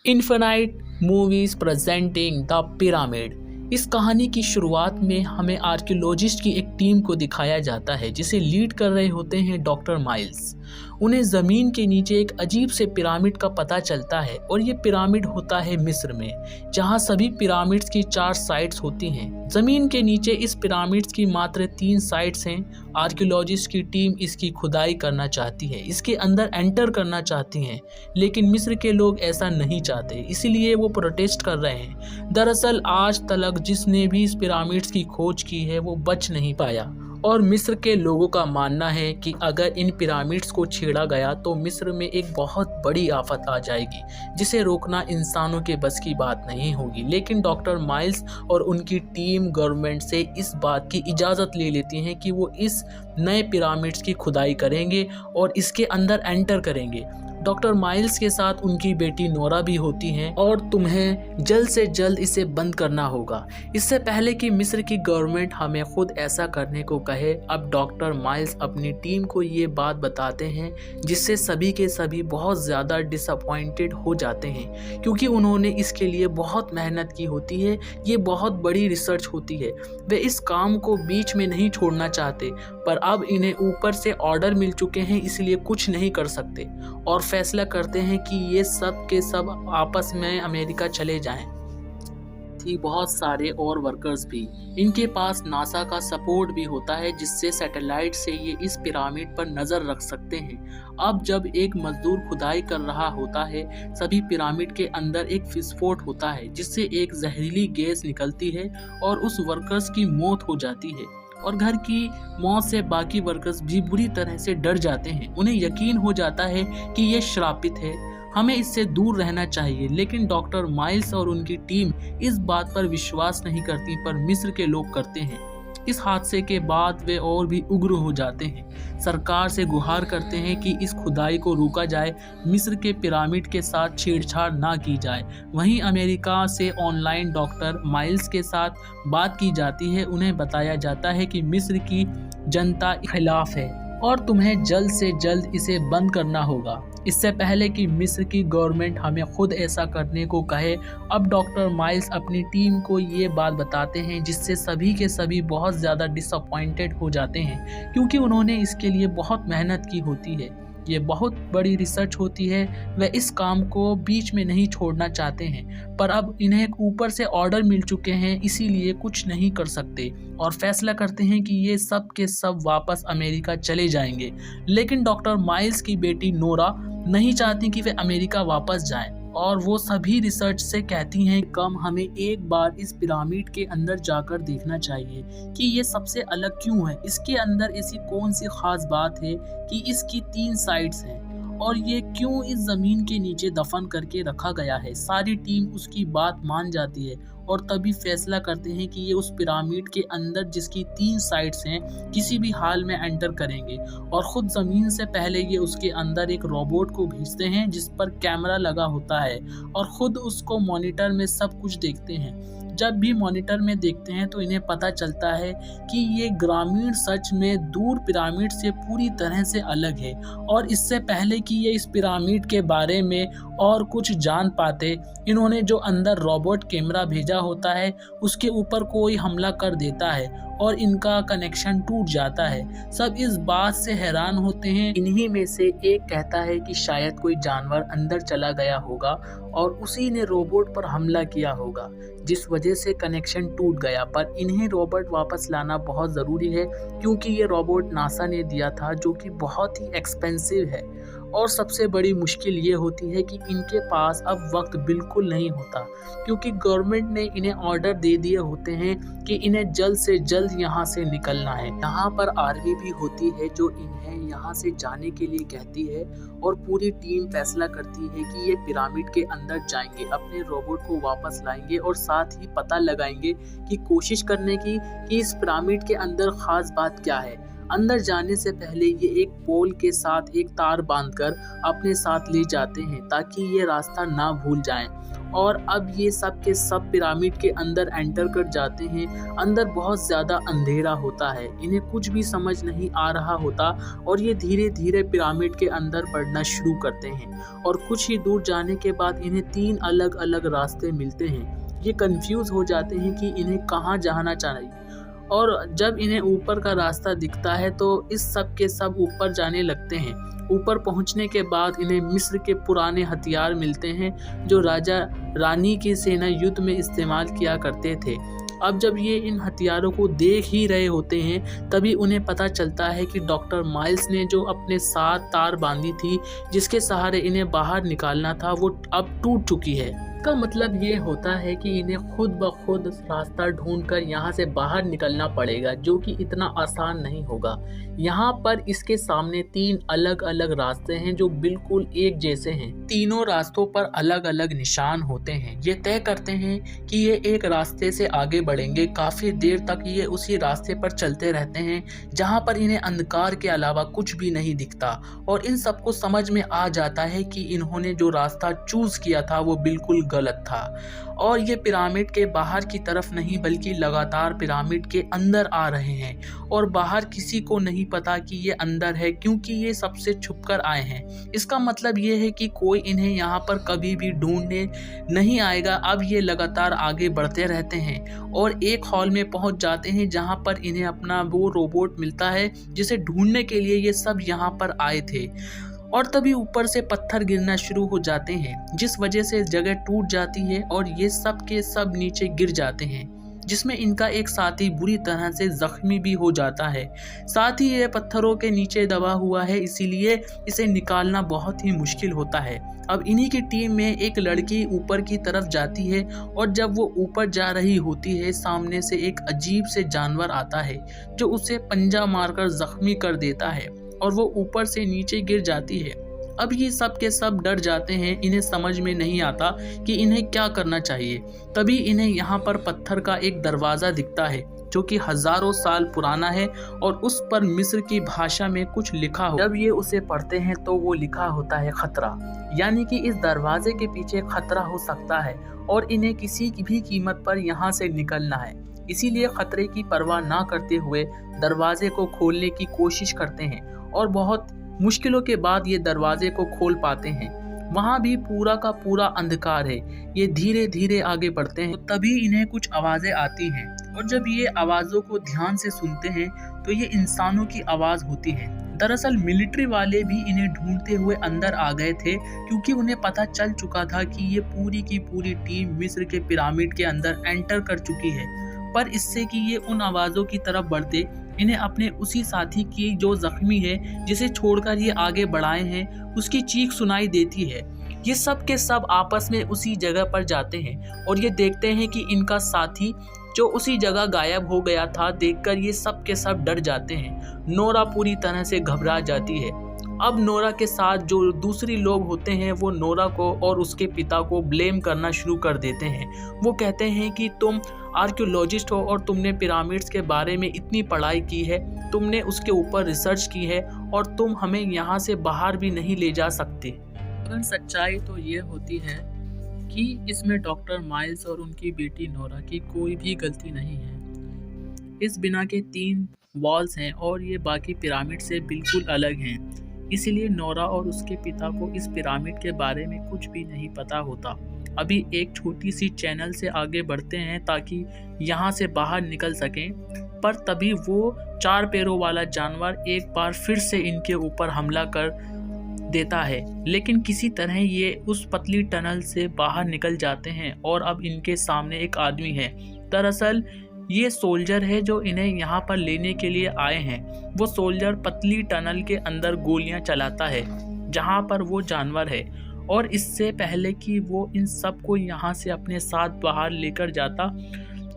Infinite movies presenting the pyramid. इस कहानी की शुरुआत में हमें आर्कियोलॉजिस्ट की एक टीम को दिखाया जाता है जिसे लीड कर रहे होते हैं डॉक्टर माइल्स। उन्हें ज़मीन के नीचे एक अजीब से पिरामिड का पता चलता है और ये पिरामिड होता है मिस्र में, जहाँ सभी पिरामिड्स की 4 साइड्स होती हैं। ज़मीन के नीचे इस पिरामिड्स की मात्र 3 साइड्स हैं। आर्कियोलॉजिस्ट की टीम इसकी खुदाई करना चाहती है, इसके अंदर एंटर करना चाहती हैं, लेकिन मिस्र के लोग ऐसा नहीं चाहते, इसीलिए वो प्रोटेस्ट कर रहे हैं। दरअसल आज तक जिसने भी इस पिरामिड्स की खोज की है वो बच नहीं पाया और मिस्र के लोगों का मानना है कि अगर इन पिरामिड्स को छेड़ा गया तो मिस्र में एक बहुत बड़ी आफत आ जाएगी जिसे रोकना इंसानों के बस की बात नहीं होगी। लेकिन डॉक्टर माइल्स और उनकी टीम गवर्नमेंट से इस बात की इजाज़त ले लेती हैं कि वो इस नए पिरामिड्स की खुदाई करेंगे और इसके अंदर एंटर करेंगे। डॉक्टर माइल्स के साथ उनकी बेटी नोरा भी होती हैं और तुम्हें जल्द से जल्द इसे बंद करना होगा, इससे पहले कि मिस्र की गवर्नमेंट हमें खुद ऐसा करने को कहे। अब डॉक्टर माइल्स अपनी टीम को ये बात बताते हैं जिससे सभी के सभी बहुत ज़्यादा डिसअपॉइंटेड हो जाते हैं, क्योंकि उन्होंने इसके लिए बहुत मेहनत की होती है। ये बहुत बड़ी रिसर्च होती है, वे इस काम को बीच में नहीं छोड़ना चाहते, पर अब इन्हें ऊपर से ऑर्डर मिल चुके हैं, इसलिए कुछ नहीं कर सकते और फैसला करते हैं कि ये सब के सब आपस में अमेरिका चले जाएं। थी बहुत सारे और वर्कर्स भी, इनके पास नासा का सपोर्ट भी होता है जिससे सैटेलाइट से ये इस पिरामिड पर नज़र रख सकते हैं। अब जब एक मजदूर खुदाई कर रहा होता है, सभी पिरामिड के अंदर एक विस्फोट होता है जिससे एक जहरीली गैस निकलती है और उस वर्कर्स की मौत हो जाती है और घर की मौत से बाकी वर्कर्स भी बुरी तरह से डर जाते हैं। उन्हें यकीन हो जाता है कि ये श्रापित है, हमें इससे दूर रहना चाहिए। लेकिन डॉक्टर माइल्स और उनकी टीम इस बात पर विश्वास नहीं करती, पर मिस्र के लोग करते हैं। इस हादसे के बाद वे और भी उग्र हो जाते हैं, सरकार से गुहार करते हैं कि इस खुदाई को रोका जाए, मिस्र के पिरामिड के साथ छेड़छाड़ ना की जाए। वहीं अमेरिका से ऑनलाइन डॉक्टर माइल्स के साथ बात की जाती है। उन्हें बताया जाता है कि मिस्र की जनता खिलाफ है और तुम्हें जल्द से जल्द इसे बंद करना होगा, इससे पहले कि मिस्र की गवर्नमेंट हमें खुद ऐसा करने को कहे। अब डॉक्टर माइल्स अपनी टीम को ये बात बताते हैं जिससे सभी के सभी बहुत ज़्यादा डिसअपॉइंटेड हो जाते हैं, क्योंकि उन्होंने इसके लिए बहुत मेहनत की होती है। ये बहुत बड़ी रिसर्च होती है, वे इस काम को बीच में नहीं छोड़ना चाहते हैं, पर अब इन्हें ऊपर से ऑर्डर मिल चुके हैं, इसीलिए कुछ नहीं कर सकते और फैसला करते हैं कि ये सब के सब वापस अमेरिका चले जाएंगे। लेकिन डॉक्टर माइल्स की बेटी नोरा नहीं चाहती कि वे अमेरिका वापस जाएं और वो सभी रिसर्च से कहती हैं कम हमें एक बार इस पिरामिड के अंदर जाकर देखना चाहिए कि ये सबसे अलग क्यों है, इसके अंदर ऐसी कौन सी खास बात है कि इसकी 3 साइड्स हैं और ये क्यों इस ज़मीन के नीचे दफन करके रखा गया है। सारी टीम उसकी बात मान जाती है और तभी फैसला करते हैं कि ये उस पिरामिड के अंदर जिसकी 3 साइड्स हैं किसी भी हाल में एंटर करेंगे और ख़ुद ज़मीन से पहले ये उसके अंदर एक रोबोट को भेजते हैं जिस पर कैमरा लगा होता है और ख़ुद उसको मॉनिटर में सब कुछ देखते हैं। जब भी मॉनिटर में देखते हैं तो इन्हें पता चलता है कि ये ग्रामीण सच में दूर पिरामिड से पूरी तरह से अलग है और इससे पहले कि ये इस पिरामिड के बारे में और कुछ जान पाते, इन्होंने जो अंदर रोबोट कैमरा भेजा होता है उसके ऊपर कोई हमला कर देता है और इनका कनेक्शन टूट जाता है। सब इस बात से हैरान होते हैं। इन्हीं में से एक कहता है कि शायद कोई जानवर अंदर चला गया होगा और उसी ने रोबोट पर हमला किया होगा जिस वजह से कनेक्शन टूट गया, पर इन्हें रोबोट वापस लाना बहुत ज़रूरी है क्योंकि ये रोबोट नासा ने दिया था जो कि बहुत ही एक्सपेंसिव है। और सबसे बड़ी मुश्किल ये होती है कि इनके पास अब वक्त बिल्कुल नहीं होता क्योंकि गवर्नमेंट ने इन्हें ऑर्डर दे दिए होते हैं कि इन्हें जल्द से जल्द यहाँ से निकलना है। यहाँ पर आर्मी भी होती है जो इन्हें यहाँ से जाने के लिए कहती है और पूरी टीम फैसला करती है कि ये पिरामिड के अंदर जाएंगे, अपने रोबोट को वापस लाएंगे और साथ ही पता लगाएंगे कि कोशिश करने की कि इस पिरामिड के अंदर ख़ास बात क्या है। अंदर जाने से पहले ये एक पोल के साथ एक तार बांधकर अपने साथ ले जाते हैं ताकि ये रास्ता ना भूल जाएं और अब ये सब के सब पिरामिड के अंदर एंटर कर जाते हैं। अंदर बहुत ज़्यादा अंधेरा होता है, इन्हें कुछ भी समझ नहीं आ रहा होता और ये धीरे धीरे पिरामिड के अंदर बढ़ना शुरू करते हैं और कुछ ही दूर जाने के बाद इन्हें 3 अलग अलग रास्ते मिलते हैं। ये कंफ्यूज हो जाते हैं कि इन्हें कहाँ जाना चाहिए और जब इन्हें ऊपर का रास्ता दिखता है तो इस सब के सब ऊपर जाने लगते हैं। ऊपर पहुंचने के बाद इन्हें मिस्र के पुराने हथियार मिलते हैं जो राजा रानी की सेना युद्ध में इस्तेमाल किया करते थे। अब जब ये इन हथियारों को देख ही रहे होते हैं तभी उन्हें पता चलता है कि डॉक्टर माइल्स ने जो अपने साथ तार बांधी थी जिसके सहारे इन्हें बाहर निकालना था वो अब टूट चुकी है। इसका मतलब ये होता है कि इन्हें खुद ब खुद रास्ता ढूंढकर यहाँ से बाहर निकलना पड़ेगा, जो कि इतना आसान नहीं होगा। यहाँ पर इसके सामने 3 अलग अलग रास्ते हैं जो बिल्कुल एक जैसे हैं। तीनों रास्तों पर अलग अलग निशान होते हैं। ये तय करते हैं कि ये एक रास्ते से आगे बढ़ेंगे। काफी देर तक ये उसी रास्ते पर चलते रहते हैं जहाँ पर इन्हें अंधकार के अलावा कुछ भी नहीं दिखता और इन सबको समझ में आ जाता है कि इन्होंने जो रास्ता चूज किया था वो बिल्कुल गलत था और ये पिरामिड के बाहर की तरफ नहीं बल्कि लगातार पिरामिड के अंदर आ रहे हैं और बाहर किसी को नहीं पता कि ये अंदर है क्योंकि ये सबसे छुपकर आए हैं। इसका मतलब ये है कि कोई इन्हें यहाँ पर कभी भी ढूंढने नहीं आएगा। अब ये लगातार आगे बढ़ते रहते हैं और एक हॉल में पहुंच जाते हैं जहाँ पर इन्हें अपना वो रोबोट मिलता है जिसे ढूंढने के लिए ये सब यहाँ पर आए थे और तभी ऊपर से पत्थर गिरना शुरू हो जाते हैं जिस वजह से जगह टूट जाती है और ये सब के सब नीचे गिर जाते हैं जिसमें इनका एक साथी बुरी तरह से जख्मी भी हो जाता है। साथ ही ये पत्थरों के नीचे दबा हुआ है इसीलिए इसे निकालना बहुत ही मुश्किल होता है। अब इन्हीं की टीम में एक लड़की ऊपर की तरफ जाती है और जब वो ऊपर जा रही होती है सामने से एक अजीब से जानवर आता है जो उसे पंजा मारकर जख्मी कर देता है और वो ऊपर से नीचे गिर जाती है। अब ये सब के सब डर जाते हैं, इन्हें समझ में नहीं आता कि इन्हें क्या करना चाहिए। तभी इन्हें यहाँ पर पत्थर का एक दरवाज़ा दिखता है जो कि हजारों साल पुराना है और उस पर मिस्र की भाषा में कुछ लिखा हो। जब ये उसे पढ़ते हैं तो वो लिखा होता है खतरा, यानी कि इस दरवाजे के पीछे खतरा हो सकता है और इन्हें किसी की भी कीमत पर यहाँ से निकलना है। इसीलिए खतरे की परवाह ना करते हुए दरवाजे को खोलने की कोशिश करते हैं और बहुत मुश्किलों के बाद ये दरवाजे को खोल पाते हैं। वहाँ भी पूरा का पूरा अंधकार है। ये धीरे धीरे आगे बढ़ते हैं तो तभी इन्हें कुछ आवाज़ें आती हैं और जब ये आवाज़ों को ध्यान से सुनते हैं तो ये इंसानों की आवाज़ होती है। दरअसल मिलिट्री वाले भी इन्हें ढूंढते हुए अंदर आ गए थे क्योंकि उन्हें पता चल चुका था कि ये पूरी की पूरी टीम मिस्र के पिरामिड के अंदर एंटर कर चुकी है। पर इससे कि ये उन आवाज़ों की तरफ बढ़ते, इन्हें अपने उसी साथी की जो जख्मी है जिसे छोड़कर ये आगे बढ़ाए हैं उसकी चीख सुनाई देती है। ये सब के सब आपस में उसी जगह पर जाते हैं और ये देखते हैं कि इनका साथी जो उसी जगह गायब हो गया था। देखकर ये सब के सब डर जाते हैं। नोरा पूरी तरह से घबरा जाती है। अब नोरा के साथ जो दूसरी लोग होते हैं वो नोरा को और उसके पिता को ब्लेम करना शुरू कर देते हैं। वो कहते हैं कि तुम आर्कियोलॉजिस्ट हो और तुमने पिरामिड्स के बारे में इतनी पढ़ाई की है, तुमने उसके ऊपर रिसर्च की है और तुम हमें यहाँ से बाहर भी नहीं ले जा सकते। मगर सच्चाई तो ये होती है कि इसमें डॉक्टर माइल्स और उनकी बेटी नोरा की कोई भी गलती नहीं है। इस बिना के 3 वॉल्स हैं और ये बाकी पिरामिड से बिल्कुल अलग हैं। इसीलिए नोरा और उसके पिता को इस पिरामिड के बारे में कुछ भी नहीं पता होता। अभी एक छोटी सी चैनल से आगे बढ़ते हैं ताकि यहाँ से बाहर निकल सकें, पर तभी वो 4 पैरों वाला जानवर एक बार फिर से इनके ऊपर हमला कर देता है। लेकिन किसी तरह ये उस पतली टनल से बाहर निकल जाते हैं और अब इनके सामने एक आदमी है। दरअसल ये सोल्जर है जो इन्हें यहाँ पर लेने के लिए आए हैं। वो सोल्जर पतली टनल के अंदर गोलियां चलाता है जहाँ पर वो जानवर है और इससे पहले कि वो इन सबको यहाँ से अपने साथ बाहर लेकर जाता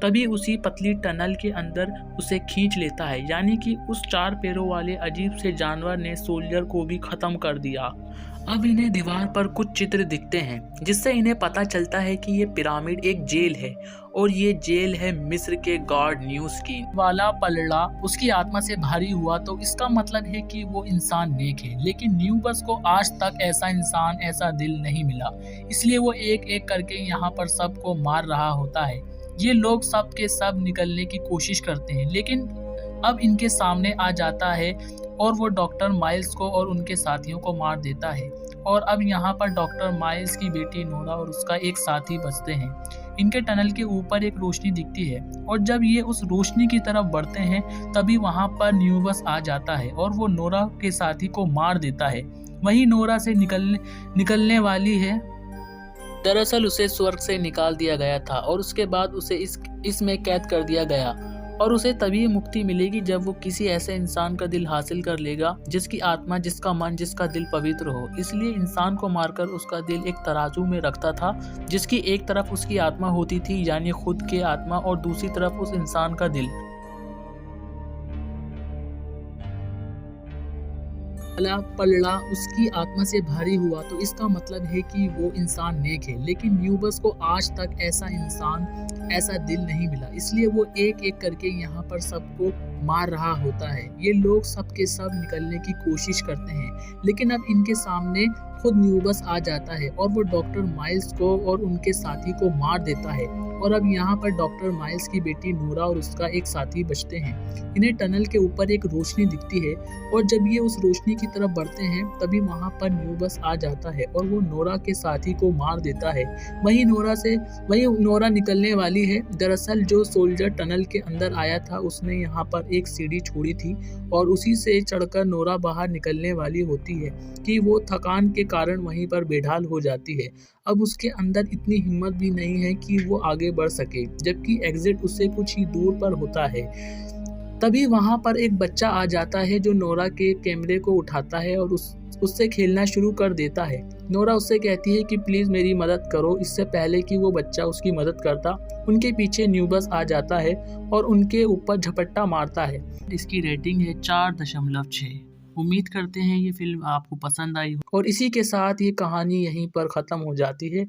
तभी उसी पतली टनल के अंदर उसे खींच लेता है। यानी कि उस 4 पैरों वाले अजीब से जानवर ने सोल्जर को भी ख़त्म कर दिया। अब इन्हें दीवार पर कुछ चित्र दिखते हैं जिससे इन्हें पता चलता है कि ये पिरामिड एक जेल है और ये जेल है मिस्र के गॉड न्यूज की। वाला पलड़ा उसकी आत्मा से भारी हुआ तो इसका मतलब है कि वो इंसान नेक है, लेकिन न्यूबस को आज तक ऐसा इंसान, ऐसा दिल नहीं मिला। इसलिए वो एक एक करके यहाँ पर सबको मार रहा होता है। ये लोग सब के सब निकलने की कोशिश करते हैं, लेकिन अब इनके सामने आ जाता है और वो डॉक्टर माइल्स को और उनके साथियों को मार देता है। और अब यहाँ पर डॉक्टर माइल्स की बेटी नोरा और उसका एक साथी बचते हैं। इनके टनल के ऊपर एक रोशनी दिखती है और जब ये उस रोशनी की तरफ बढ़ते हैं तभी वहाँ पर न्यूबस आ जाता है और वो नोरा के साथी को मार देता है। वही नोरा से निकलने वाली है। दरअसल उसे स्वर्ग से निकाल दिया गया था और उसके बाद उसे इसमें कैद कर दिया गया और उसे तभी मुक्ति मिलेगी जब वो किसी ऐसे इंसान का दिल हासिल कर लेगा जिसकी आत्मा, जिसका मन, जिसका दिल पवित्र हो। इसलिए इंसान को मारकर उसका दिल एक तराजू में रखता था, जिसकी एक तरफ उसकी आत्मा होती थी यानी खुद की आत्मा और दूसरी तरफ उस इंसान का दिल। वाला पलड़ा उसकी आत्मा से भारी हुआ तो इसका मतलब है कि वो इंसान नेक है, लेकिन न्यूबस को आज तक ऐसा इंसान, ऐसा दिल नहीं मिला। इसलिए वो एक एक करके यहाँ पर सबको मार रहा होता है। ये लोग सब के सब निकलने की कोशिश करते हैं, लेकिन अब इनके सामने खुद न्यूबस आ जाता है और वो डॉक्टर माइल्स को और उनके साथी को मार देता है। और अब यहाँ पर डॉक्टर माइल्स की बेटी नोरा और उसका एक साथी बचते हैं। इन्हें टनल के ऊपर एक रोशनी दिखती है और जब ये उस रोशनी की तरफ बढ़ते हैं तभी वहाँ पर न्यूबस आ जाता है और वो नोरा के साथी को मार देता है। वही नोरा निकलने वाली है। दरअसल जो सोल्जर टनल के अंदर आया था उसने यहाँ पर एक सीढ़ी छोड़ी थी और उसी से चढ़कर नोरा बाहर निकलने वाली होती है कि वो थकान के कारण वहीं पर बेढाल हो जाती है। अब उसके अंदर इतनी हिम्मत भी नहीं है कि वो आगे बढ़ सके, जबकि एग्जिट उससे कुछ ही दूर पर होता है। तभी वहां पर एक बच्चा आ जाता है जो नोरा के कैमरे को उठाता है और उससे खेलना शुरू कर देता है। नोरा उससे कहती है कि प्लीज मेरी मदद करो। इससे पहले कि वो बच्चा उसकी मदद करता, उनके पीछे न्यूबस आ जाता है और उनके ऊपर झपट्टा मारता है। इसकी रेटिंग है 4.6। उम्मीद करते हैं ये फिल्म आपको पसंद आई हो और इसी के साथ ये कहानी यहीं पर ख़त्म हो जाती है।